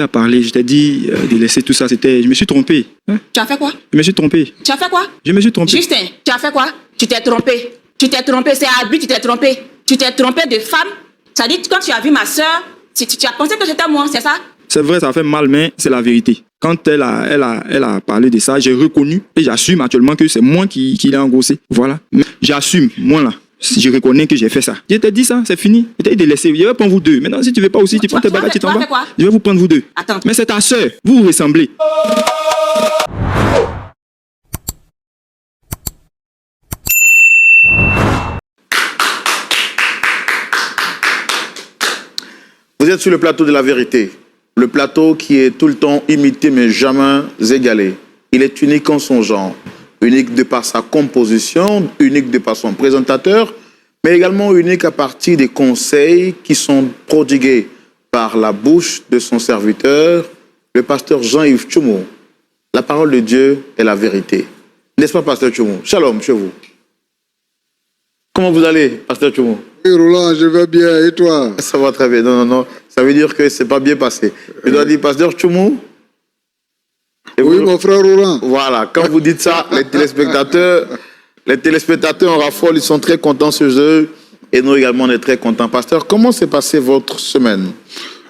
à parler, je t'ai dit de laisser tout ça, je me suis trompé. Hein? Tu as fait quoi? Je me suis trompé. Tu as fait quoi? Je me suis trompé. Justin, tu as fait quoi? Tu t'es trompé. Tu t'es trompé, c'est à lui tu t'es trompé. Tu t'es trompé de femme. Ça dit, quand tu as vu ma soeur, tu as pensé que j'étais moi, c'est ça? C'est vrai, ça fait mal, mais c'est la vérité. Quand elle a parlé de ça, j'ai reconnu et j'assume actuellement que c'est moi qui l'ai engrossé. Voilà. J'assume, moi là. Je reconnais que j'ai fait ça. Je t'ai dit ça, c'est fini. Je t'ai dit de laisser. Je vais prendre vous deux. Maintenant, si tu veux pas aussi, tu prends tes bagages, tu t'en vas. Je vais vous prendre vous deux. Attends. Mais c'est ta soeur. Vous vous ressemblez. Vous êtes sur le plateau de la vérité. Le plateau qui est tout le temps imité mais jamais égalé. Il est unique en son genre. Unique de par sa composition, unique de par son présentateur, mais également unique à partir des conseils qui sont prodigués par la bouche de son serviteur, le pasteur Jean-Yves Tchoumou. La parole de Dieu est la vérité. N'est-ce pas, pasteur Tchoumou? Shalom chez vous. Comment vous allez, pasteur Tchoumou? Oui, Roland, je vais bien. Et toi? Ça va très bien. Non. Ça veut dire que c'est pas bien passé. Je dois dire, pasteur Tchoumou. Oui, mon frère Roland. Voilà, quand vous dites ça, les téléspectateurs en raffole, ils sont très contents ce jeu. Et nous également, on est très contents. Pasteur, comment s'est passée votre semaine?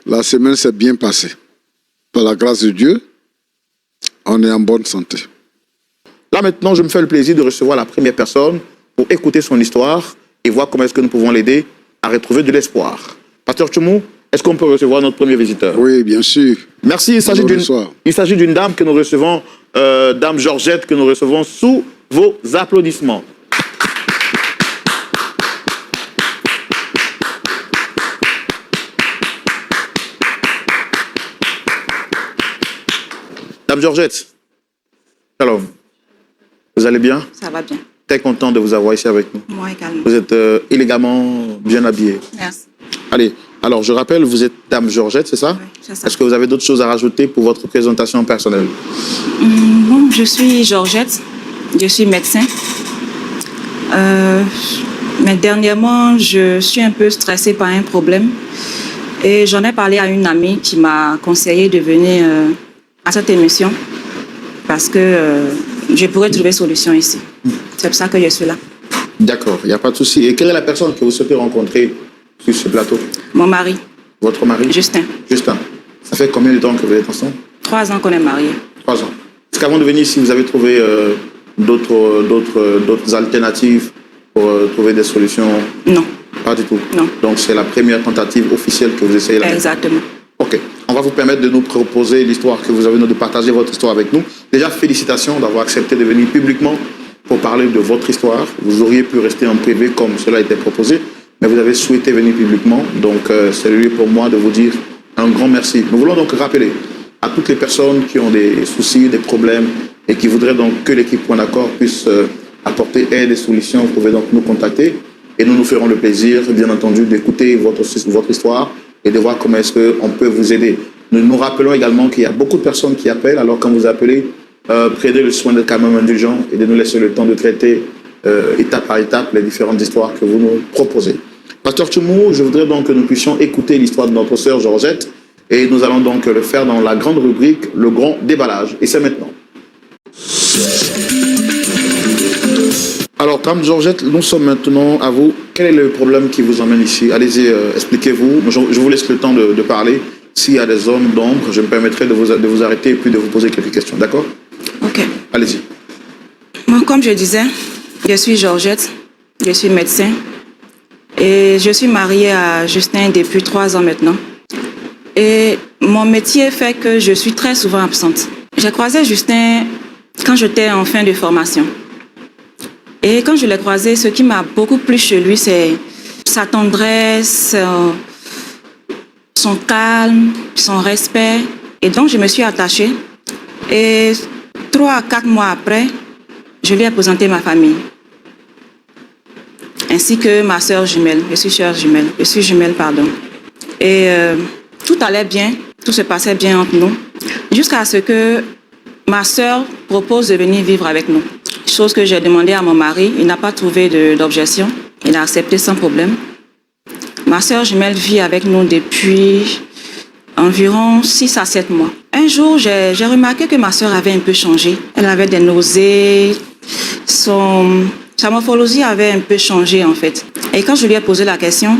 La semaine s'est bien passée. Par la grâce de Dieu, on est en bonne santé. Là maintenant, je me fais le plaisir de recevoir la première personne pour écouter son histoire et voir comment est-ce que nous pouvons l'aider à retrouver de l'espoir. Pasteur Tchoumou, est-ce qu'on peut recevoir notre premier visiteur? Oui, bien sûr. Merci. Il s'agit d'une dame que nous recevons, Dame Georgette, que nous recevons sous vos applaudissements. Dame Georgette, shalom. Vous allez bien? Ça va bien. Très content de vous avoir ici avec nous. Moi également. Vous êtes élégamment bien habillé. Merci. Allez, alors je rappelle, vous êtes Dame Georgette, c'est ça? Oui, c'est ça. Est-ce que vous avez d'autres choses à rajouter pour votre présentation personnelle? Bon, je suis Georgette. Je suis médecin. Mais dernièrement, je suis un peu stressée par un problème. Et j'en ai parlé à une amie qui m'a conseillé de venir à cette émission parce que je pourrais trouver solution ici. C'est pour ça que je suis là. D'accord, il n'y a pas de souci. Et quelle est la personne que vous souhaitez rencontrer sur ce plateau? Mon mari. Votre mari? Justin. Justin. Ça fait combien de temps que vous êtes ensemble? 3 ans qu'on est mariés. 3 ans. Est-ce qu'avant de venir ici, vous avez trouvé d'autres alternatives pour trouver des solutions? Non. Pas du tout? Non. Donc c'est la première tentative officielle que vous essayez là? Exactement. Ok. On va vous permettre de nous proposer l'histoire que vous avez, de partager votre histoire avec nous. Déjà, félicitations d'avoir accepté de venir publiquement pour parler de votre histoire. Vous auriez pu rester en privé comme cela a été proposé, mais vous avez souhaité venir publiquement. Donc, c'est le lieu pour moi de vous dire un grand merci. Nous voulons donc rappeler à toutes les personnes qui ont des soucis, des problèmes et qui voudraient donc que l'équipe Point d'accord puisse apporter aide et solutions. Vous pouvez donc nous contacter et nous nous ferons le plaisir, bien entendu, d'écouter votre histoire et de voir comment est-ce qu'on peut vous aider. Nous nous rappelons également qu'il y a beaucoup de personnes qui appellent. Alors quand vous appelez, prenez le soin d'être quand même indulgent et de nous laisser le temps de traiter étape par étape les différentes histoires que vous nous proposez. Pasteur Tchoumou, je voudrais donc que nous puissions écouter l'histoire de notre sœur Georgette et nous allons donc le faire dans la grande rubrique, le grand déballage. Et c'est maintenant. Alors, Dame Georgette, nous sommes maintenant à vous. Quel est le problème qui vous emmène ici? Allez-y, expliquez-vous. Je vous laisse le temps de parler. S'il y a des zones d'ombre, je me permettrai de vous arrêter et puis de vous poser quelques questions. D'accord? Ok. Allez-y. Moi, comme je disais, je suis Georgette. Je suis médecin. Et je suis mariée à Justin depuis 3 ans maintenant. Et mon métier fait que je suis très souvent absente. J'ai croisé Justin quand j'étais en fin de formation. Et quand je l'ai croisé, ce qui m'a beaucoup plu chez lui, c'est sa tendresse, son calme, son respect. Et donc, je me suis attachée. Et 3 à 4 mois après, je lui ai présenté ma famille. Ainsi que ma sœur jumelle. Je suis jumelle, pardon. Et tout allait bien, tout se passait bien entre nous. Jusqu'à ce que ma sœur propose de venir vivre avec nous. Chose que j'ai demandé à mon mari, il n'a pas trouvé d'objection. Il a accepté sans problème. Ma sœur jumelle vit avec nous depuis environ 6 à 7 mois. Un jour, j'ai remarqué que ma sœur avait un peu changé. Elle avait des nausées, sa morphologie avait un peu changé en fait. Et quand je lui ai posé la question,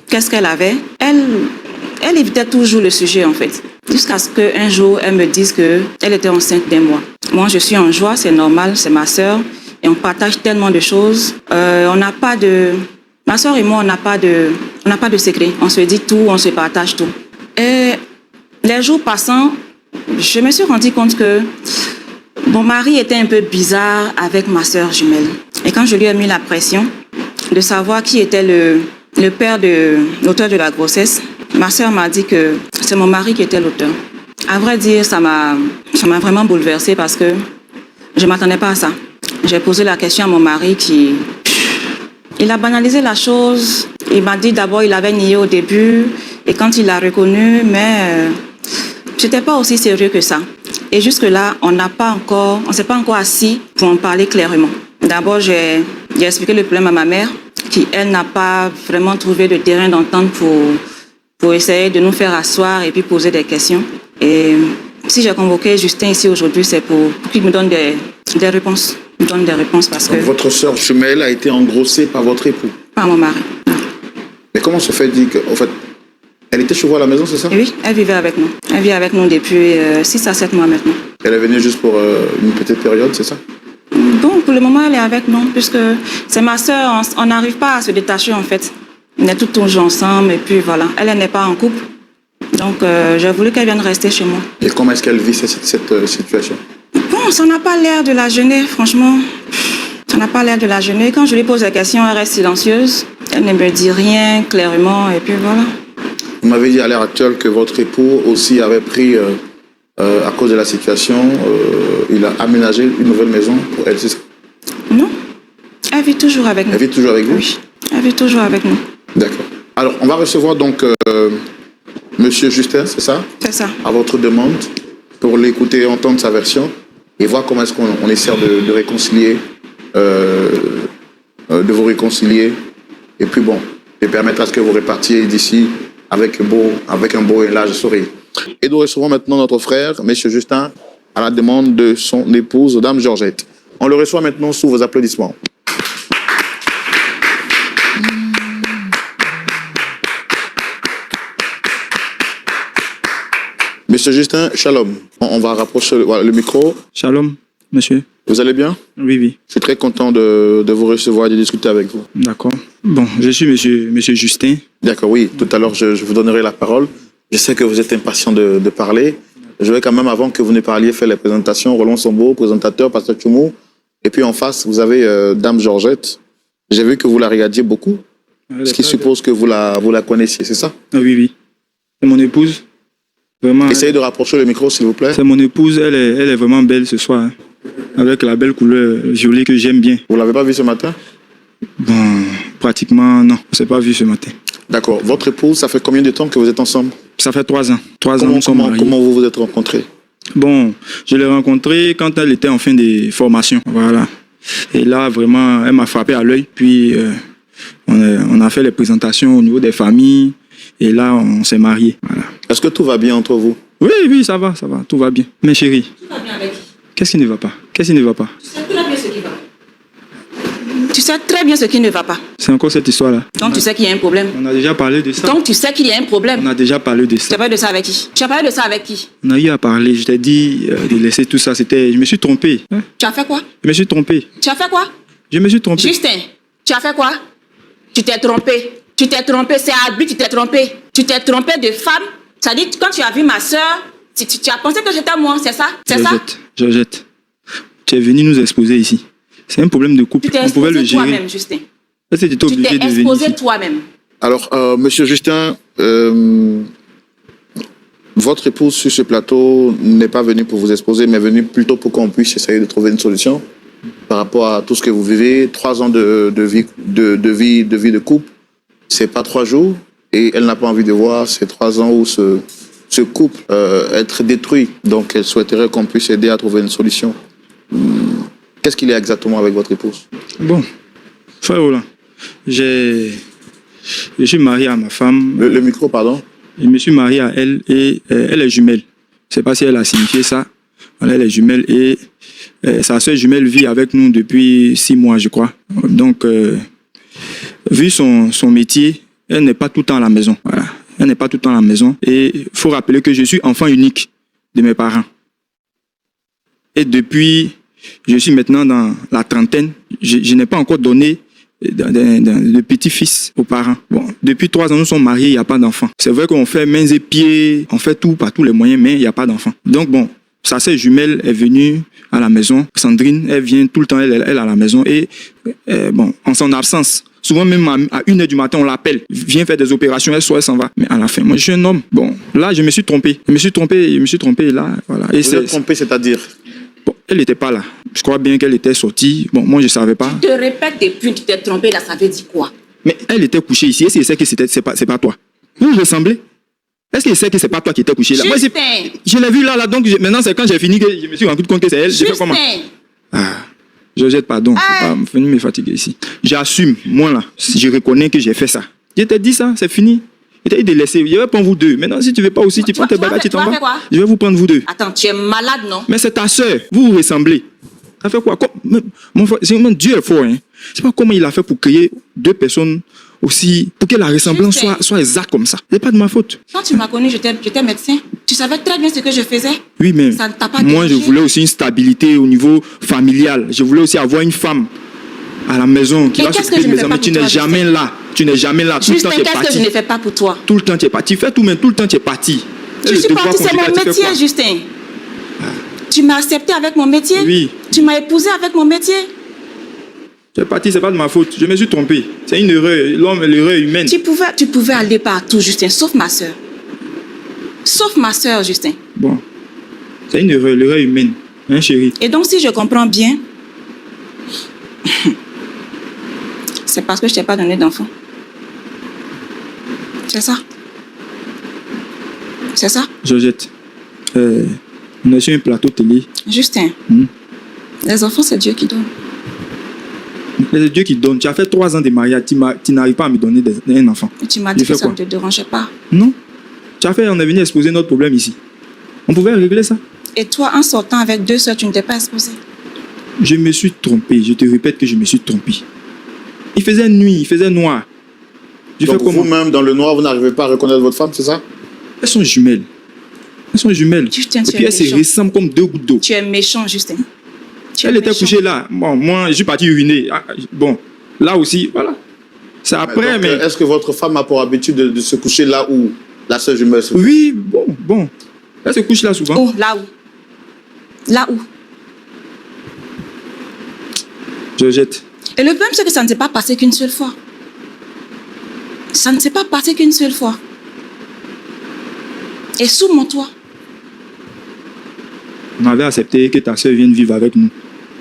qu'est-ce qu'elle avait, elle évitait toujours le sujet en fait. Jusqu'à ce qu'un jour, elle me dise qu'elle était enceinte d'un mois. Moi, je suis en joie, c'est normal, c'est ma sœur. Et on partage tellement de choses. Ma sœur et moi, on n'a pas de secret. On se dit tout, on se partage tout. Et les jours passant, je me suis rendu compte que mon mari était un peu bizarre avec ma sœur jumelle. Et quand je lui ai mis la pression de savoir qui était le père de l'auteur de la grossesse, ma sœur m'a dit que c'est mon mari qui était l'auteur. À vrai dire, ça m'a vraiment bouleversée parce que je ne m'attendais pas à ça. J'ai posé la question à mon mari il a banalisé la chose. Il m'a dit d'abord il avait nié au début et quand il l'a reconnu, mais c'était pas aussi sérieux que ça. Et jusque-là, on s'est pas encore assis pour en parler clairement. D'abord, j'ai expliqué le problème à ma mère, qui elle n'a pas vraiment trouvé de terrain d'entente pour essayer de nous faire asseoir et puis poser des questions. Et si j'ai convoqué Justin ici aujourd'hui, c'est pour qu'il me donne des réponses. Il me donne des réponses parce que... Donc, votre sœur jumelle a été engrossée par votre époux? Par mon mari. Mais comment se fait-il que, en fait, elle était chez vous à la maison, c'est ça? Oui, elle vivait avec nous. Elle vit avec nous depuis 6 à 7 mois maintenant. Elle est venue juste pour une petite période, c'est ça? Bon, pour le moment, elle est avec nous, puisque c'est ma sœur, on n'arrive pas à se détacher en fait. On est toujours ensemble et puis voilà. Elle n'est pas en couple, donc j'ai voulu qu'elle vienne rester chez moi. Et comment est-ce qu'elle vit cette situation? Bon, ça n'a pas l'air de la gêner, franchement. Ça n'a pas l'air de la gêner. Quand je lui pose la question, elle reste silencieuse. Elle ne me dit rien clairement et puis voilà. Vous m'avez dit à l'heure actuelle que votre époux aussi avait pris, à cause de la situation, il a aménagé une nouvelle maison pour elle, c'est ça? Non, elle vit toujours avec nous. Elle vit toujours avec vous? Oui, elle vit toujours avec nous. D'accord. Alors, on va recevoir donc Monsieur Justin, c'est ça? C'est ça. À votre demande, pour l'écouter et entendre sa version, et voir comment est-ce qu'on essaie de réconcilier, de vous réconcilier, et puis bon, de permettre à ce que vous repartiez d'ici avec un beau et large sourire. Et nous recevons maintenant notre frère, M. Justin, à la demande de son épouse, Dame Georgette. On le reçoit maintenant sous vos applaudissements. Monsieur Justin, shalom. On va rapprocher le micro. Shalom, monsieur. Vous allez bien? Oui, oui. Je suis très content de vous recevoir et de discuter avec vous. D'accord. Bon, je suis monsieur Justin. D'accord, oui. Tout à l'heure, je vous donnerai la parole. Je sais que vous êtes impatient de parler. Je vais quand même, avant que vous ne parliez, faire les présentations. Roland Sombo, présentateur, Pasteur Tchoumou. Et puis en face, vous avez Dame Georgette. J'ai vu que vous la regardiez beaucoup. Ce qui suppose que vous la connaissiez, c'est ça? Ah, oui, oui. C'est mon épouse. Vraiment. Essayez de rapprocher le micro, s'il vous plaît. C'est mon épouse. Elle est vraiment belle ce soir. Hein. Avec la belle couleur violet que j'aime bien. Vous l'avez pas vue ce matin? Bon, pratiquement non. On ne s'est pas vu ce matin. D'accord. Votre épouse, ça fait combien de temps que vous êtes ensemble? Ça fait 3 ans. 3 ans nous sommes mariés. Comment vous vous êtes rencontrés? Bon, je l'ai rencontrée quand elle était en fin de formation. Voilà. Et là, vraiment, elle m'a frappé à l'œil. Puis, on a fait les présentations au niveau des familles. Et là, on s'est mariés. Voilà. Est-ce que tout va bien entre vous? Oui, oui, ça va. Tout va bien. Mais chérie. Tout va bien avec qui? Qu'est-ce qui ne va pas? Qu'est-ce qui ne va pas? Tu sais très bien ce qui va. Tu sais très bien ce qui ne va pas. C'est encore cette histoire-là. Donc tu sais qu'il y a un problème. On a déjà parlé de ça. Donc tu sais qu'il y a un problème. On a déjà parlé de Tu ça. as parlé de ça avec qui? Tu as parlé de ça avec qui? On a eu à parler. Je t'ai dit de laisser tout ça. Je me suis trompé. Hein? Tu as fait quoi? Je me suis trompé. Tu as fait quoi? Je me suis trompé. Justin, tu as fait quoi? Tu t'es trompé. Tu t'es trompé. C'est à lui, tu t'es trompé. Tu t'es trompé de femme. Ça dit, quand tu as vu ma soeur, tu as pensé que c'était moi, c'est ça? C'est ça? Georgette, tu es venu nous exposer ici. C'est un problème de couple. Tu t'es On pouvait le exposé gérer. toi-même, Justin. Est-ce que tu étais Tu obligé t'es de venir exposé ici? toi-même. Alors, Monsieur Justin, votre épouse sur ce plateau n'est pas venue pour vous exposer, mais est venue plutôt pour qu'on puisse essayer de trouver une solution par rapport à tout ce que vous vivez. 3 ans de vie de couple, c'est pas 3 jours, et elle n'a pas envie de voir ces 3 ans où ce couple être détruit. Donc, elle souhaiterait qu'on puisse aider à trouver une solution. Qu'est-ce qu'il y a exactement avec votre épouse? Bon, frère Roland, je suis marié à ma femme. Le micro, pardon. Je me suis marié à elle et elle est jumelle. Je ne sais pas si elle a signifié ça. Voilà, elle est jumelle et sa soeur jumelle vit avec nous depuis 6 mois, je crois. Donc, vu son métier, elle n'est pas tout le temps à la maison. Voilà. Elle n'est pas tout le temps à la maison. Et il faut rappeler que je suis enfant unique de mes parents. Et depuis, je suis maintenant dans la trentaine. Je n'ai pas encore donné de petit-fils aux parents. Bon, depuis 3 ans, nous sommes mariés, il n'y a pas d'enfant. C'est vrai qu'on fait mains et pieds, on fait tout par tous les moyens, mais il n'y a pas d'enfant. Donc bon, sa sœur jumelle est venue à la maison. Sandrine, elle vient tout le temps, elle à la maison. Et bon, en son absence, souvent même à 1h du matin, on l'appelle. Viens faire des opérations, elle soit elle s'en va. Mais à la fin, moi je suis un homme. Bon, là, je me suis trompé. Je me suis trompé là. Voilà. Et Vous êtes trompé, c'est-à-dire? Bon, elle n'était pas là. Je crois bien qu'elle était sortie. Bon, moi, je ne savais pas. Tu te répètes depuis que tu t'es trompé, là, ça veut dire quoi? Mais elle était couchée ici. Est-ce qu'elle sait que c'est pas toi? Vous ressemblez? Est-ce qu'elle sait que c'est pas toi qui étais couché là? Moi, je l'ai vu là, donc maintenant, c'est quand j'ai fini que je me suis rendu compte que c'est elle. Je fais comment? Georgette, pardon. Je vais me fatiguer ici. J'assume, moi là. Je reconnais que j'ai fait ça. Je t'ai dit ça, c'est fini. Il t'a dit de laisser. Je vais prendre vous deux. Maintenant, si tu ne veux pas aussi, tu prends tes bagages, tu t'en vas. Je vais vous prendre vous deux. Attends, tu es malade, non? Mais c'est ta soeur. Vous vous ressemblez. Ça fait quoi? Mon frère, c'est vraiment Dieu est fort. Hein. Je ne sais pas comment il a fait pour créer 2 personnes aussi, pour que la ressemblance soit exacte comme ça. Ce n'est pas de ma faute. Quand tu m'as connu, j'étais médecin. Tu savais très bien ce que je faisais. Oui, mais ça ne t'a pas moi, je voulais aussi une stabilité au niveau familial. Je voulais aussi avoir une femme à la maison qui va s'occuper de mes enfants. Mais tu n'es jamais là. Tu n'es jamais là. Tout le temps, tu es parti. Qu'est-ce que je ne fais pas pour toi? Tout le temps, tu es parti. Fais tout, mais tout le temps, tu es parti. Je suis parti, c'est mon métier, Justin. Tu m'as accepté avec mon métier? Oui. Tu m'as épousé avec mon métier? Tu es parti, c'est pas de ma faute. Je me suis trompé. C'est une erreur. L'homme, l'erreur humaine. Tu pouvais aller partout, Justin, sauf ma soeur. Sauf ma soeur, Justin. Bon. C'est une erreur, l'erreur humaine. Hein, chérie? Et donc, si je comprends bien, c'est parce que je t'ai pas donné d'enfant. C'est ça? C'est ça? Georgette, on est sur un plateau télé. Justin, les enfants, c'est Dieu qui donne. C'est Dieu qui donne. Tu as fait 3 ans de mariage, tu n'arrives pas à me donner un enfant. Et tu m'as dit que ça ne te dérangeait pas. Non. Tu as fait, on est venu exposer notre problème ici. On pouvait régler ça. Et toi, en sortant avec 2 soeurs, tu ne t'es pas exposé. Je me suis trompé. Je te répète que je me suis trompé. Il faisait nuit, il faisait noir. Donc vous-même, dans le noir, vous n'arrivez pas à reconnaître votre femme, c'est ça? Elles sont jumelles. Elles sont jumelles. Justin, et puis elles se ressemblent comme 2 gouttes d'eau. Tu es méchant, Justin. Elle était couchée là. Bon, moi, je suis parti uriner. Bon, là aussi, voilà. C'est après, mais... Est-ce que votre femme a pour habitude de se coucher là où la sœur jumelle se couche? Oui, bon. Elle se couche là souvent. Oh, là où? Là où? Georgette. Et le problème, c'est que ça ne s'est pas passé qu'une seule fois. Ça ne s'est pas passé qu'une seule fois. Et sous mon toit. On avait accepté que ta soeur vienne vivre avec nous.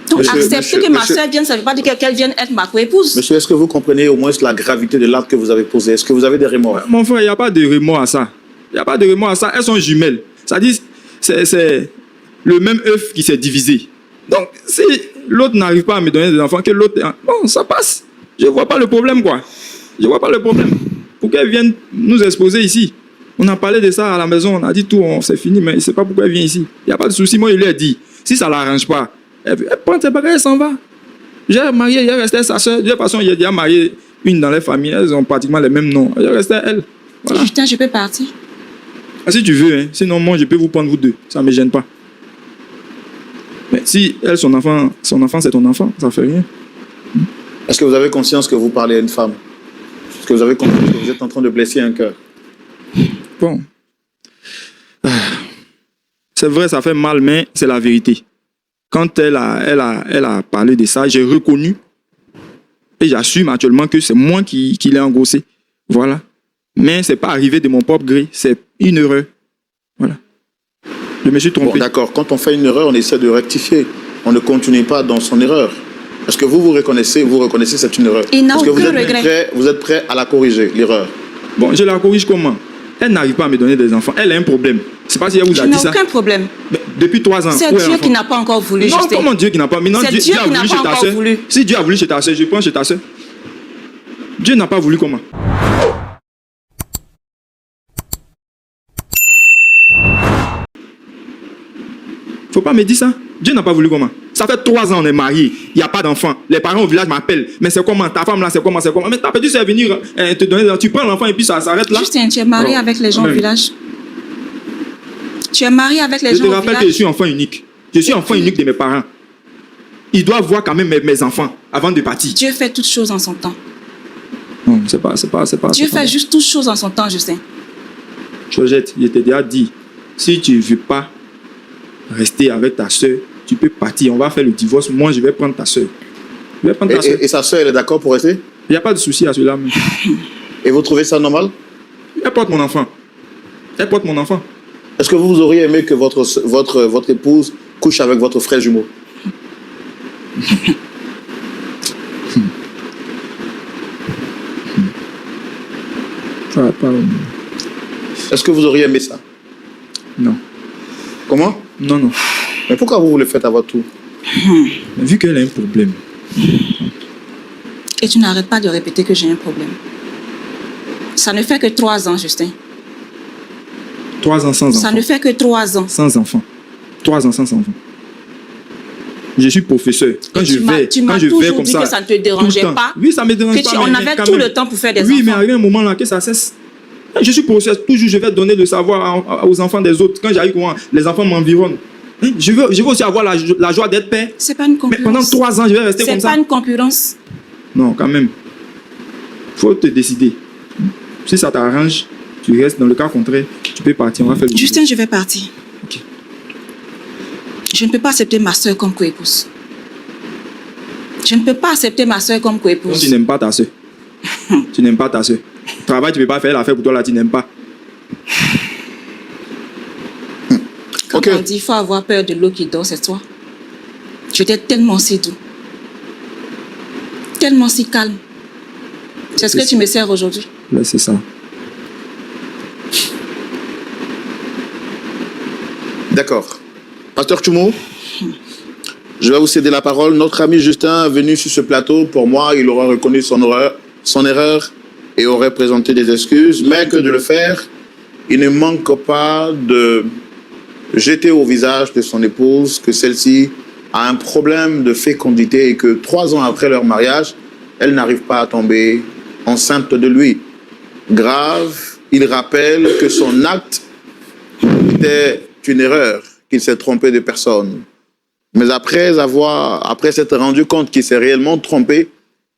Donc, accepter que ma soeur vienne, ça ne veut pas dire qu'elle vienne être ma co-épouse. Monsieur, est-ce que vous comprenez au moins la gravité de l'acte que vous avez posé? Est-ce que vous avez des remords? Mon frère, il n'y a pas de remords à ça. Il n'y a pas de remords à ça. Elles sont jumelles. Ça dit, c'est le même œuf qui s'est divisé. Donc, si l'autre n'arrive pas à me donner des enfants, que l'autre... Bon, ça passe. Je ne vois pas le problème, quoi. Je ne vois pas le problème. Pour qu'elle vienne nous exposer ici. On a parlé de ça à la maison, on a dit tout, c'est fini, mais je ne sais pas pourquoi elle vient ici. Il n'y a pas de souci. Moi, je lui ai dit, si ça ne l'arrange pas, elle prend ses bagages, elle s'en va. J'ai marié, il est resté sa soeur. De toute façon, il a déjà marié une dans les familles, elles ont pratiquement les mêmes noms. Il est resté elle. Voilà. Justin, je peux partir. Si tu veux, hein. Sinon, moi, je peux vous prendre vous deux. Ça ne me gêne pas. Mais si elle, son enfant c'est ton enfant, ça ne fait rien. Est-ce que vous avez conscience que vous parlez à une femme? Est-ce que vous avez conscience que vous êtes en train de blesser un cœur? Bon. C'est vrai, ça fait mal, mais c'est la vérité. Quand elle a parlé de ça, j'ai reconnu et j'assume actuellement que c'est moi qui l'ai engrossé. Voilà. Mais ce n'est pas arrivé de mon propre gré. C'est une erreur. Voilà. Je me suis trompé. Bon, d'accord. Quand on fait une erreur, on essaie de rectifier. On ne continue pas dans son erreur. Est-ce que vous reconnaissez c'est une erreur? Il n'a Est-ce que aucun regret. vous êtes prêt à la corriger, l'erreur? Bon, je la corrige comment? Elle n'arrive pas à me donner des enfants. Elle a un problème. C'est pas si elle vous a dit ça. Je n'ai aucun problème. Mais depuis 3 ans. C'est Dieu qui n'a pas encore voulu. Non, Justin. comment Dieu qui n'a pas? Maintenant, C'est Dieu qui n'a pas encore voulu. Si Dieu a voulu chez ta soeur, je prends chez ta soeur. Dieu n'a pas voulu comment? Faut pas me dire ça. Dieu n'a pas voulu comment. Ça fait 3 ans on est mariés. Il n'y a pas d'enfant. Les parents au village m'appellent. Mais c'est comment? Ta femme là, c'est comment? Mais ta petite c'est venir te donner. Tu prends l'enfant et puis ça s'arrête là. Justin, tu es marié avec les gens au village. Tu es marié avec les gens au village. Je te rappelle que je suis enfant unique. Je suis enfant unique de mes parents. Ils doivent voir quand même mes enfants avant de partir. Dieu fait toutes choses en son temps. Non, c'est pas. Dieu fait juste toutes choses en son temps, Justin. Georgette, je t'ai déjà dit, si tu ne veux pas rester avec ta soeur, tu peux partir. On va faire le divorce. Moi, je vais prendre ta soeur. Et sa soeur, elle est d'accord pour rester? Il n'y a pas de souci à cela. Et vous trouvez ça normal? Elle porte mon enfant. Est-ce que vous auriez aimé que votre épouse couche avec votre frère jumeau? Est-ce que vous auriez aimé ça? Non. Comment? Non. Mais pourquoi vous le faites à votre tour? Mais vu qu'elle a un problème. Et tu n'arrêtes pas de répéter que j'ai un problème. Ça ne fait que 3 ans, Justin. 3 ans sans enfant. Ça ne fait que 3 ans. Sans enfant. 3 ans sans enfant. Je suis professeur. Quand je vais comme ça, que ça ne te dérangeait pas. Oui, ça me dérange pas. On avait tout le temps pour faire des enfants. Oui, mais arrive un moment là que ça cesse. Je suis professeur. Toujours, je vais donner le savoir aux enfants des autres. Quand j'arrive, les enfants m'environnent. Je veux aussi avoir la joie d'être père. C'est pas une concurrence. Mais pendant 3 ans, je vais rester comme ça. C'est pas une concurrence. Non, quand même. Faut te décider. Si ça t'arrange, tu restes. Dans le cas contraire, tu peux partir. On va faire le Justin, je vais partir. Ok. Je ne peux pas accepter ma soeur comme coépouse. Je ne peux pas accepter ma soeur comme coépouse. Donc, tu n'aimes pas ta soeur. Tu n'aimes pas ta soeur. Travail, tu ne peux pas faire l'affaire pour toi là, tu n'aimes pas. Quand on dit qu'il faut avoir peur de l'eau qui dort, c'est toi. J'étais tellement si doux. Tellement si calme. C'est ce que tu me sers aujourd'hui. Là, c'est ça. D'accord. Pasteur Tchoumo, je vais vous céder la parole. Notre ami Justin est venu sur ce plateau. Pour moi, il aura reconnu son erreur et aurait présenté des excuses. Mais que de le faire, il ne manque pas de jeter au visage de son épouse que celle-ci a un problème de fécondité et que 3 ans après leur mariage, elle n'arrive pas à tomber enceinte de lui. Grave, il rappelle que son acte était une erreur, qu'il s'est trompé de personne. Mais après s'être rendu compte qu'il s'est réellement trompé,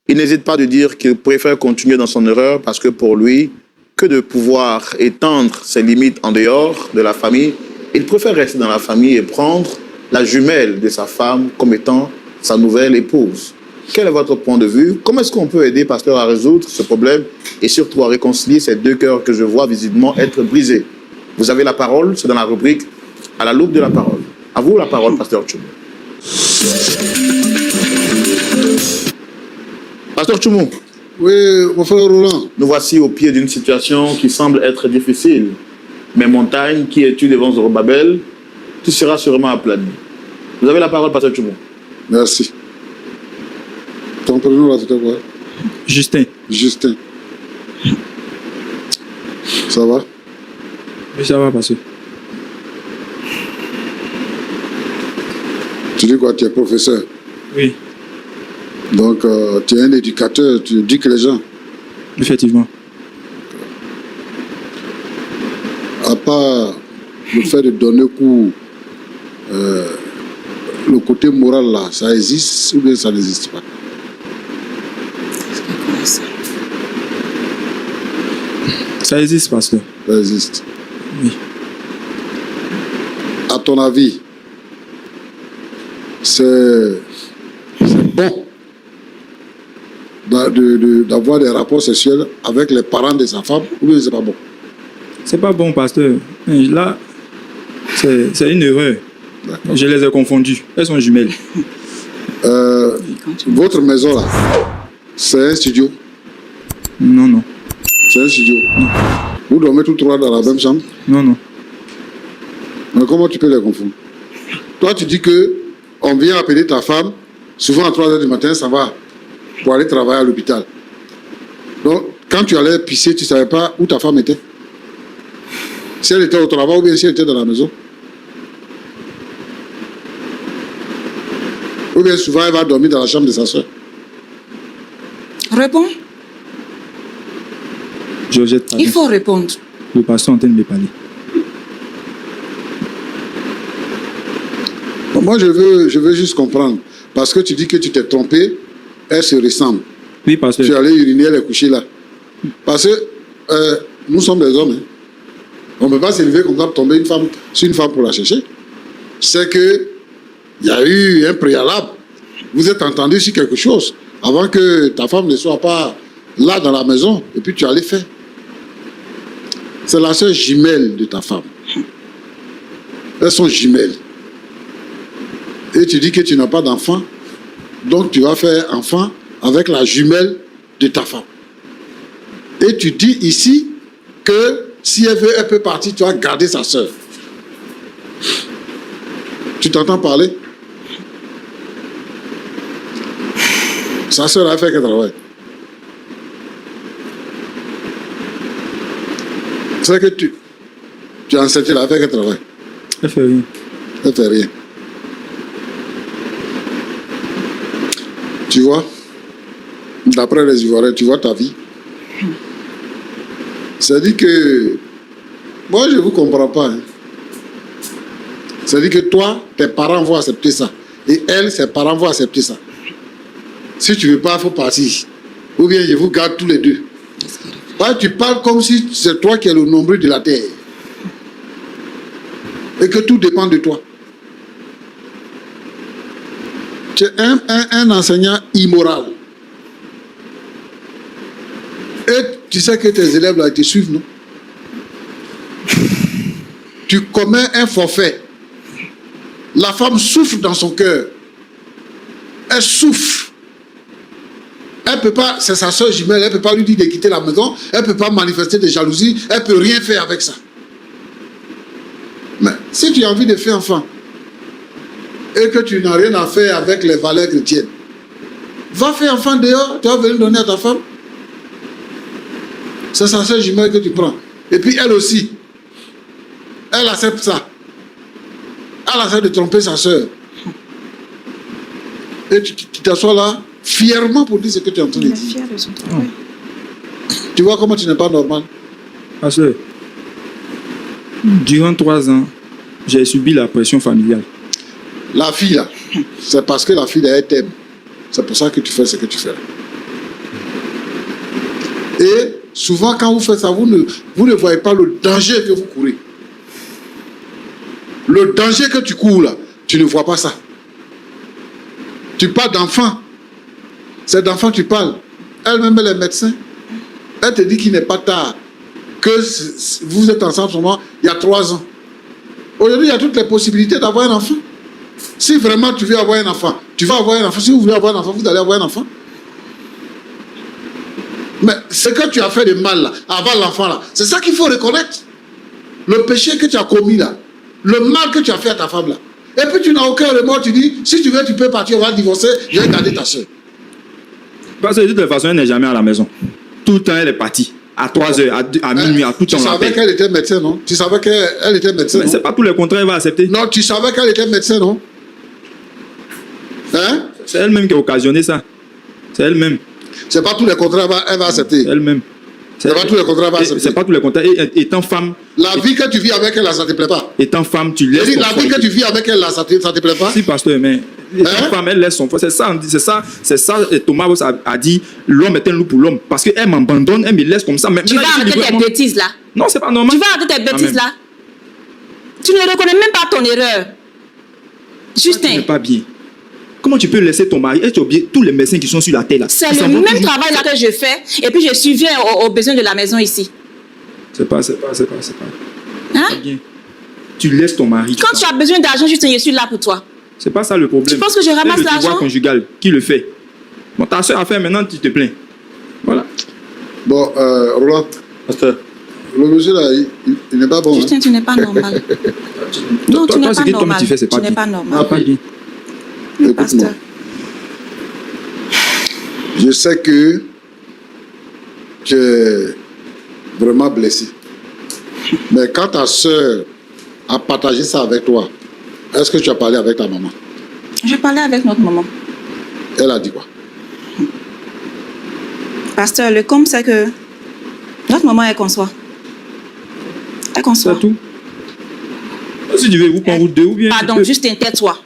il n'hésite pas de dire qu'il préfère continuer dans son erreur parce que pour lui, que de pouvoir étendre ses limites en dehors de la famille, il préfère rester dans la famille et prendre la jumelle de sa femme comme étant sa nouvelle épouse. Quel est votre point de vue? Comment est-ce qu'on peut aider Pasteur à résoudre ce problème et surtout à réconcilier ces 2 cœurs que je vois visiblement être brisés? Vous avez la parole, c'est dans la rubrique « À la loupe de la parole ». À vous la parole, Pasteur Tchoumo. Pasteur Tchoumo. Oui, mon frère Roland. Nous voici au pied d'une situation qui semble être difficile. Mais montagne, qui es-tu devant Zorobabel? Tu seras sûrement aplani. Vous avez la parole, Pasteur Tchoumo. Merci. Ton prénom là, c'était quoi? Justin. Justin. Ça va? Oui, ça va passer. Tu dis quoi? Tu es professeur? Oui. Donc, tu es un éducateur, tu éduques les gens. Effectivement. À part le fait de donner cours, le côté moral là, ça existe ou bien ça n'existe pas? Ça existe, pasteur. Ça existe. Oui. À ton avis, c'est bon d'avoir des rapports sexuels avec les parents de sa femme ou bien c'est pas bon? C'est pas bon, pasteur. Là, c'est une erreur. Je les ai confondues. Elles sont jumelles. Votre maison là, c'est un studio? Non. C'est un studio? Non. Vous dormez tous 3 dans la même chambre? Non. Mais comment tu peux les confondre? Toi, tu dis que on vient appeler ta femme, souvent à 3h du matin, ça va, pour aller travailler à l'hôpital. Donc, quand tu allais pisser, tu ne savais pas où ta femme était? Si elle était au travail ou bien si elle était dans la maison? Ou bien souvent, elle va dormir dans la chambre de sa soeur. Réponds. Georgette, pardon. Il faut répondre. Le pasteur est en train de me parler. Bon, moi, je veux juste comprendre. Parce que tu dis que tu t'es trompé, elle se ressemble. Oui, pasteur. Tu es allé uriner, elle est couchée là. Parce que nous sommes des hommes. Hein. On ne peut pas s'élever comme ça pour tomber sur une femme pour la chercher. C'est qu'il y a eu un préalable. Vous êtes entendu sur quelque chose avant que ta femme ne soit pas là dans la maison et puis tu allais faire. C'est la sœur jumelle de ta femme. Elles sont jumelles. Et tu dis que tu n'as pas d'enfant, donc tu vas faire enfant avec la jumelle de ta femme. Et tu dis ici que si elle veut, elle peut partir, tu vas garder sa sœur. Tu t'entends parler? Sa sœur a fait quel travail? C'est que tu as enseigné, elle a fait quel travail? Elle fait rien. Elle fait rien. Tu vois, d'après les Ivoiriens, tu vois ta vie. C'est-à-dire que, moi je ne vous comprends pas. Hein. C'est-à-dire que toi, tes parents vont accepter ça. Et elle, ses parents vont accepter ça. Si tu ne veux pas, il faut partir. Ou bien je vous garde tous les deux. Tu parles comme si c'est toi qui es le nombril de la terre. Et que tout dépend de toi. Tu es un enseignant immoral. Et tu sais que tes élèves là, ils te suivent, non? Tu commets un forfait. La femme souffre dans son cœur. Elle souffre. Elle ne peut pas, c'est sa soeur jumelle, elle ne peut pas lui dire de quitter la maison, elle ne peut pas manifester de jalousie, elle ne peut rien faire avec ça. Mais si tu as envie de faire enfant, et que tu n'as rien à faire avec les valeurs chrétiennes, va faire enfant dehors, tu vas venir donner à ta femme. C'est sa soeur jumelle que tu prends. Et puis elle aussi, elle accepte ça. Elle accepte de tromper sa soeur. Et tu t'assois là, fièrement pour dire ce que tu es en train de Il est dire. fier de son travail. Tu vois comment tu n'es pas normal? Pasteur, durant 3 ans, j'ai subi la pression familiale. La fille là, c'est parce que la fille là, elle t'aime. C'est pour ça que tu fais ce que tu fais. Et souvent quand vous faites ça, vous ne voyez pas le danger que vous courez. Le danger que tu cours là, tu ne vois pas ça. Tu parles d'enfant. C'est d'enfant que tu parles. Elle-même, elle est médecin. Elle te dit qu'il n'est pas tard. Que vous êtes ensemble seulement il y a 3 ans. Aujourd'hui, il y a toutes les possibilités d'avoir un enfant. Si vraiment tu veux avoir un enfant, tu vas avoir un enfant. Si vous voulez avoir un enfant, vous allez avoir un enfant. Mais ce que tu as fait de mal là, avant l'enfant là, c'est ça qu'il faut reconnaître. Le péché que tu as commis là, le mal que tu as fait à ta femme là. Et puis tu n'as aucun remords, tu dis, si tu veux, tu peux partir, on va divorcer, je vais garder ta soeur. Parce que de toute façon, elle n'est jamais à la maison. Tout le temps, elle est partie. À 3 heures, à minuit, à tout temps. Tu savais qu'elle était médecin, non? Tu savais qu'elle était médecin, Mais non? c'est pas tous les contrats qu'elle va accepter. Non, tu savais qu'elle était médecin, non? Hein? C'est elle-même qui a occasionné ça. C'est elle-même. C'est pas tous les contrats qu'elle va accepter. Elle-même. C'est pas tous les contrats qu'elle va accepter. C'est pas tous les contrats. Et étant femme. La vie que tu vis avec elle, là, ça te plaît pas. Étant femme, tu laisses. La vie que tu vis avec elle, là, ça te plaît pas. Si, pasteur, mais étant femme, elle laisse son foie. C'est ça, et Thomas a dit, l'homme est un loup pour l'homme. Parce qu'elle m'abandonne, elle me laisse comme ça. Mais Tu vas arrêter tes bêtises là. Non, c'est pas normal. Tu vas arrêter tes bêtises là. Tu ne reconnais même pas ton erreur. Tu Justin, n'es pas bien. Comment tu peux laisser ton mari et tu oublies tous les médecins qui sont sur la terre là? c'est le même travail là que je fais et puis je subviens aux besoins de la maison ici. C'est pas Hein? bien. Tu laisses ton mari. Quand tu as besoin d'argent, Justin, je suis là pour toi. C'est pas ça le problème. Tu penses que je ramasse C'est le devoir l'argent? conjugal qui le fait. Bon, ta soeur a fait, maintenant tu te plains. Voilà. Bon, Roland, Pasteur, le monsieur là, il n'est pas bon. Justin, Hein? tu n'es pas normal. Non, tu n'es ce pas que toi normal. tu fais, c'est pas Tu n'es bien. pas normal. Ah, pas bien. Pasteur. Je sais que tu es vraiment blessé. Mais quand ta soeur a partagé ça avec toi, est-ce que tu as parlé avec ta maman? Je parlais avec notre maman. Elle a dit quoi? Pasteur, le comble, c'est que notre maman, elle conçoit. Elle conçoit. C'est tout. Si tu veux, vous prendre route 2 ou bien... Pardon, juste tais-toi.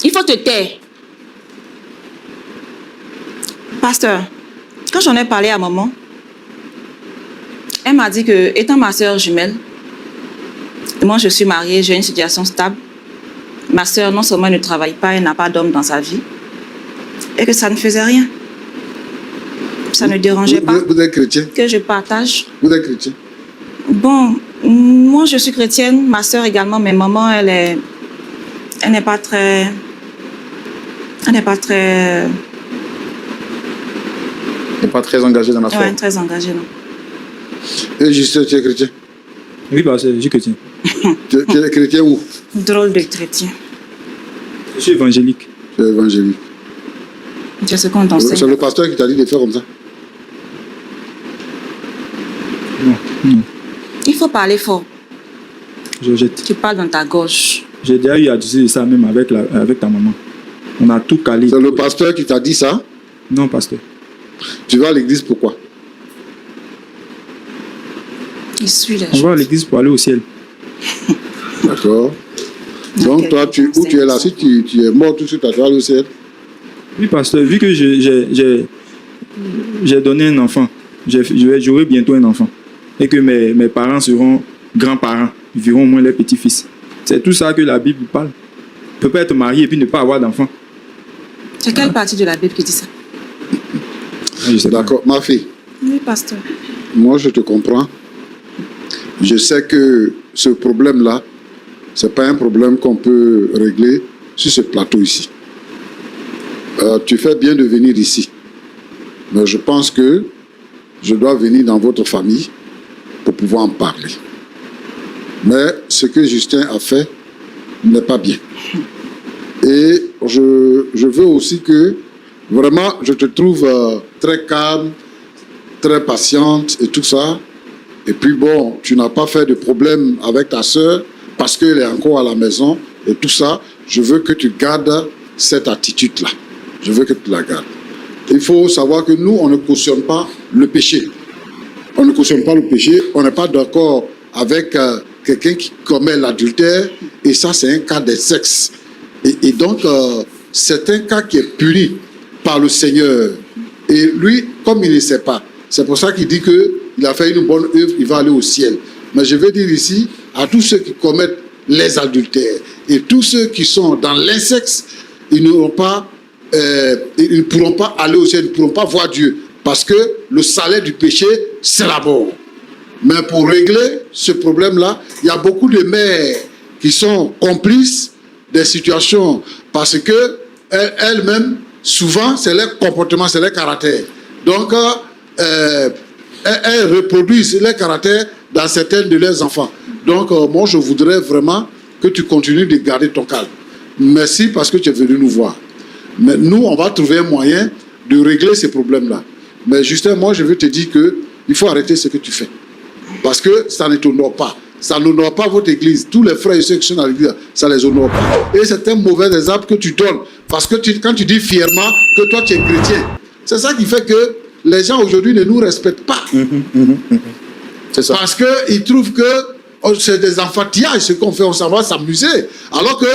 Il faut te taire. Pasteur, quand j'en ai parlé à maman, elle m'a dit que, étant ma sœur jumelle, moi je suis mariée, j'ai une situation stable. Ma sœur, non seulement ne travaille pas, elle n'a pas d'homme dans sa vie, et que ça ne faisait rien. Ça ne dérangeait pas Vous êtes chrétien? que je partage. Vous êtes chrétien? Bon, moi je suis chrétienne, ma sœur également, mais maman, elle n'est pas très... Elle n'est pas très... Elle n'est pas très engagée dans la foi. Ouais, très engagée, non. Et Justin, tu es chrétien? Oui, pasteur, je suis chrétien. Tu es chrétien où? Drôle de chrétien. Je suis évangélique. Tu es évangélique. C'est ce qu'on t'enseigne. C'est le pasteur qui t'a dit de faire comme ça? Non, non. Il faut parler fort. Georgette, Tu parles dans ta gorge. j'ai déjà eu à dire ça même avec ta maman. On a tout calé. C'est le pasteur qui t'a dit ça? Non, pasteur. Tu vas à l'église pourquoi? Il suit les On va à choses. l'église pour aller au ciel. D'accord. Donc toi, où tu es là? Si tu es mort tout de suite, tu vas aller au ciel? Oui, pasteur, vu que j'ai donné un enfant, j'aurai bientôt un enfant. Et que mes parents seront grands-parents, ils verront au moins les petits-fils. C'est tout ça que la Bible parle. On ne peut pas être marié et puis ne pas avoir d'enfant. C'est quelle partie de la Bible qui dit ça? Je sais pas. D'accord. Ma fille, Oui, pasteur. moi je te comprends. Je sais que ce problème-là, ce n'est pas un problème qu'on peut régler sur ce plateau ici. Tu fais bien de venir ici. Mais je pense que je dois venir dans votre famille pour pouvoir en parler. Mais ce que Justin a fait n'est pas bien. Et je veux aussi que, vraiment, je te trouve très calme, très patiente et tout ça. Et puis bon, tu n'as pas fait de problème avec ta sœur parce qu'elle est encore à la maison et tout ça. Je veux que tu gardes cette attitude-là. Je veux que tu la gardes. Il faut savoir que nous, on ne cautionne pas le péché. On ne cautionne pas le péché. On n'est pas d'accord avec quelqu'un qui commet l'adultère. Et ça, c'est un cas de sexe. Et donc, c'est un cas qui est puni par le Seigneur. Et lui, comme il ne sait pas, c'est pour ça qu'il dit qu'il a fait une bonne œuvre, il va aller au ciel. Mais je veux dire ici, à tous ceux qui commettent les adultères et tous ceux qui sont dans l'incexe, ils ne pourront pas aller au ciel, ils ne pourront pas voir Dieu. Parce que le salaire du péché, c'est la mort. Mais pour régler ce problème-là, il y a beaucoup de mères qui sont complices des situations parce que elles-mêmes, souvent, c'est leur comportement, c'est leur caractère. Donc, elles reproduisent leur caractère dans certains de leurs enfants. Donc, moi, je voudrais vraiment que tu continues de garder ton calme. Merci parce que tu es venu nous voir. Mais nous, on va trouver un moyen de régler ces problèmes-là. Mais Justin, moi, je veux te dire qu'il faut arrêter ce que tu fais. Parce que ça ne t'honore pas. Ça n'honore pas votre église. Tous les frères et ceux qui sont dans l'église, ça ne les honore pas. Et c'est un mauvais exemple que tu donnes. Parce que quand tu dis fièrement que toi, tu es chrétien, c'est ça qui fait que les gens aujourd'hui ne nous respectent pas. C'est ça. Parce qu'ils trouvent que c'est des enfantillages, ce qu'on fait, on s'en va s'amuser. Alors que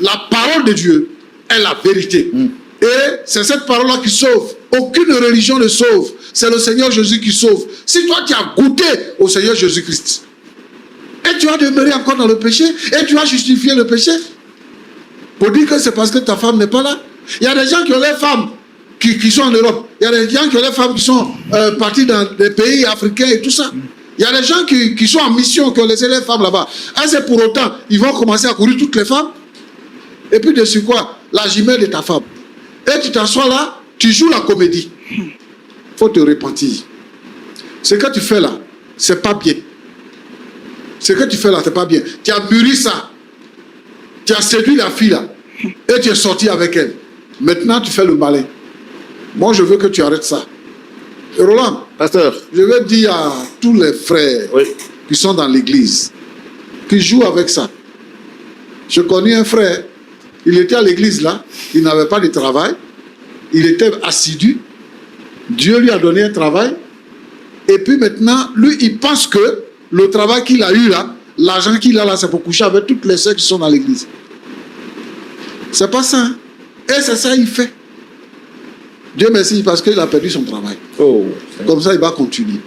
la parole de Dieu est la vérité. Et c'est cette parole-là qui sauve. Aucune religion ne sauve. C'est le Seigneur Jésus qui sauve. Si toi, tu as goûté au Seigneur Jésus-Christ, et tu as demeuré encore dans le péché, et tu as justifié le péché, pour dire que c'est parce que ta femme n'est pas là. Il y a des gens qui ont les femmes qui sont en Europe. Il y a des gens qui ont les femmes qui sont partis dans des pays africains et tout ça. Il y a des gens qui sont en mission, qui ont laissé les femmes là-bas. Et c'est pour autant, ils vont commencer à courir toutes les femmes. Et puis dessus quoi? La jumelle de ta femme. Et tu t'assois là, tu joues la comédie. Il faut te repentir. Ce que tu fais là, c'est pas bien. Ce que tu fais là, c'est pas bien. Tu as mûri ça. Tu as séduit la fille là. Et tu es sorti avec elle. Maintenant, tu fais le malin. Moi, je veux que tu arrêtes ça. Et Roland, Pasteur. je veux dire à tous les frères qui sont dans l'église, qui jouent avec ça. Je connais un frère il était à l'église là, il n'avait pas de travail, il était assidu, Dieu lui a donné un travail, et puis maintenant, lui, il pense que le travail qu'il a eu là, l'argent qu'il a là, c'est pour coucher avec toutes les sœurs qui sont dans l'église. C'est pas ça. Hein? Et c'est ça qu'il fait. Dieu merci parce qu'il a perdu son travail. Oh. Comme ça, il va continuer.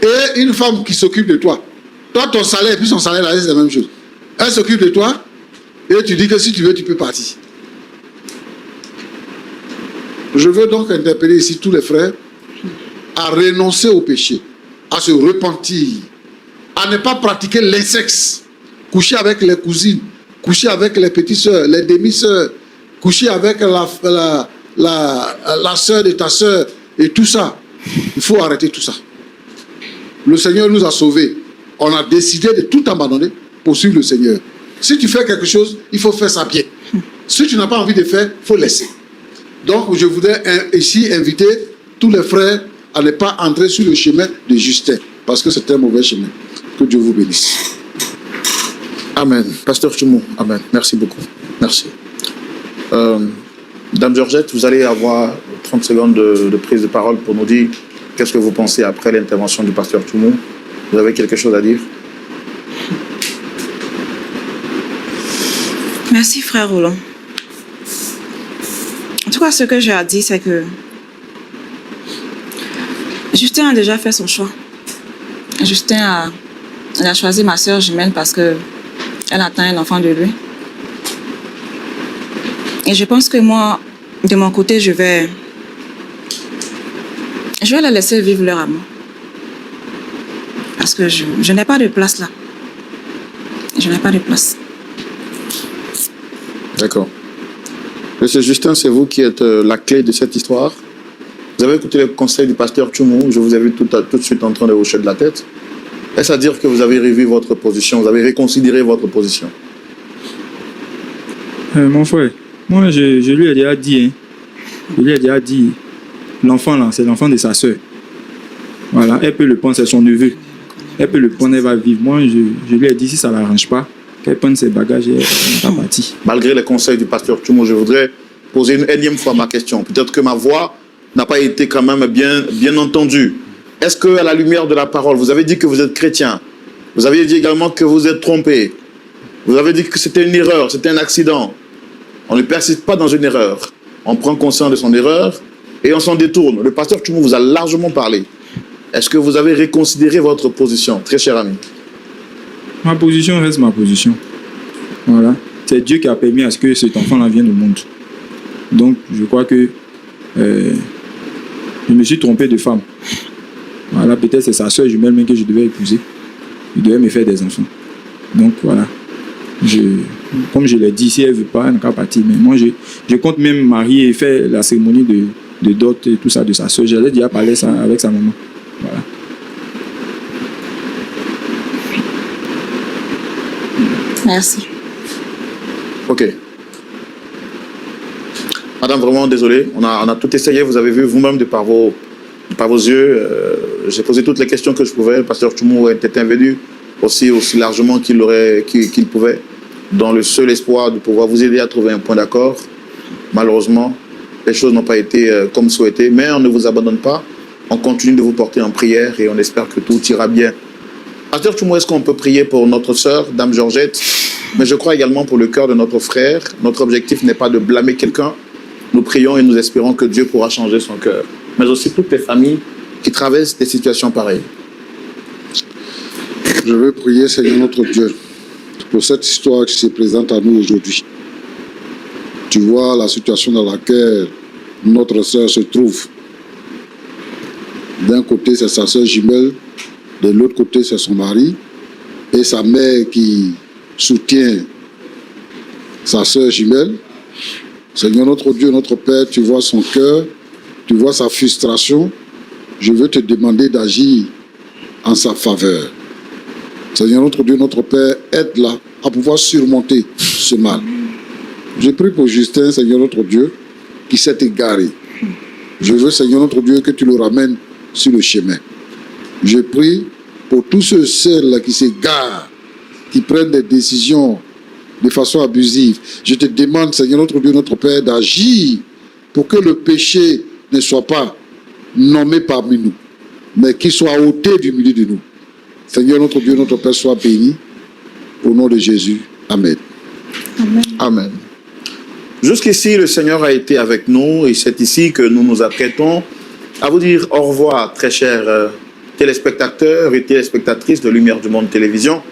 Et une femme qui s'occupe de toi, toi, ton salaire et puis son salaire, là, c'est la même chose. Elle s'occupe de toi et tu dis que si tu veux, tu peux partir. Je veux donc interpeller ici tous les frères à renoncer au péché, à se repentir, à ne pas pratiquer l'incexe, coucher avec les cousines, coucher avec les petites sœurs, les demi-sœurs, coucher avec la sœur de ta sœur et tout ça. Il faut arrêter tout ça. Le Seigneur nous a sauvés. On a décidé de tout abandonner pour suivre le Seigneur. Si tu fais quelque chose, il faut faire ça bien. Si tu n'as pas envie de faire, il faut laisser. Donc, je voudrais ici inviter tous les frères à ne pas entrer sur le chemin de Justin, parce que c'est un mauvais chemin. Que Dieu vous bénisse. Amen. Pasteur Tchoumou, amen. Merci beaucoup. Merci. Dame Georgette, vous allez avoir 30 secondes de prise de parole pour nous dire qu'est-ce que vous pensez après l'intervention du pasteur Tchoumou. Vous avez quelque chose à dire? Merci, frère Roland. En tout cas, ce que j'ai à dire, c'est que Justin a déjà fait son choix. Justin a choisi ma sœur jumelle parce qu'elle attend un enfant de lui. Et je pense que moi, de mon côté, je vais la laisser vivre leur amour. Parce que je n'ai pas de place là. Je n'ai pas de place. D'accord. Monsieur Justin, c'est vous qui êtes la clé de cette histoire. Vous avez écouté le conseil du pasteur Tchoumou. Je vous ai vu tout de suite en train de hocher de la tête. Est-ce à dire que vous avez revu votre position, vous avez reconsidéré votre position? Mon frère, moi je lui ai déjà dit, hein. Je lui ai déjà dit, l'enfant là, c'est l'enfant de sa soeur. Voilà, elle peut le prendre, c'est son neveu. Elle peut le prendre, elle va vivre. Moi, je lui ai dit, si ça ne l'arrange pas, qu'elle prenne ses bagages et elle va partir. Malgré les conseils du pasteur Tchoumou, je voudrais poser une énième fois ma question. Peut-être que ma voix n'a pas été quand même bien entendue. Est-ce qu'à la lumière de la parole, vous avez dit que vous êtes chrétien, vous avez dit également que vous êtes trompé, vous avez dit que c'était une erreur, c'était un accident. On ne persiste pas dans une erreur. On prend conscience de son erreur et on s'en détourne. Le pasteur Tchoumou vous a largement parlé. Est-ce que vous avez reconsidéré votre position, très cher ami? Ma position reste ma position. Voilà. C'est Dieu qui a permis à ce que cet enfant-là vienne au monde. Donc, je crois que je me suis trompé de femme. Voilà, peut-être c'est sa soeur jumelle même que je devais épouser. Il devait me faire des enfants. Donc, voilà. Comme je l'ai dit, si elle ne veut pas, elle n'a qu'à partir. Mais moi, je compte même marier et faire la cérémonie de dot et tout ça de sa soeur. J'allais déjà parler ça avec sa maman. Voilà. Merci. Ok. Madame, vraiment désolé. On a tout essayé. Vous avez vu vous-même de par vos yeux. J'ai posé toutes les questions que je pouvais. Le pasteur Tchoumou était intervenu aussi largement qu'il pouvait, dans le seul espoir de pouvoir vous aider à trouver un point d'accord. Malheureusement, les choses n'ont pas été comme souhaité. Mais on ne vous abandonne pas. On continue de vous porter en prière et on espère que tout ira bien. Pasteur Tchoumou, est-ce qu'on peut prier pour notre sœur, Dame Georgette? Mais je crois également pour le cœur de notre frère. Notre objectif n'est pas de blâmer quelqu'un. Nous prions et nous espérons que Dieu pourra changer son cœur. Mais aussi toutes les familles qui traversent des situations pareilles. Je veux prier, Seigneur notre Dieu, pour cette histoire qui se présente à nous aujourd'hui. Tu vois la situation dans laquelle notre sœur se trouve. D'un côté, c'est sa sœur jumelle. De l'autre côté, c'est son mari. Et sa mère qui soutient sa sœur jumelle. Seigneur notre Dieu, notre Père, tu vois son cœur, tu vois sa frustration. Je veux te demander d'agir en sa faveur. Seigneur notre Dieu, notre Père, aide-la à pouvoir surmonter ce mal. Je prie pour Justin, Seigneur notre Dieu, qui s'est égaré. Je veux, Seigneur notre Dieu, que tu le ramènes sur le chemin. Je prie pour tous ceux-là qui s'égarent, qui prennent des décisions de façon abusive. Je te demande, Seigneur notre Dieu, notre Père, d'agir pour que le péché ne soit pas nommé parmi nous, mais qu'il soit ôté du milieu de nous. Seigneur notre Dieu, notre Père, soit béni. Au nom de Jésus. Amen. Amen. Amen. Jusqu'ici, le Seigneur a été avec nous et c'est ici que nous nous apprêtons à vous dire au revoir, très chers téléspectateurs et téléspectatrices de Lumière du Monde Télévision.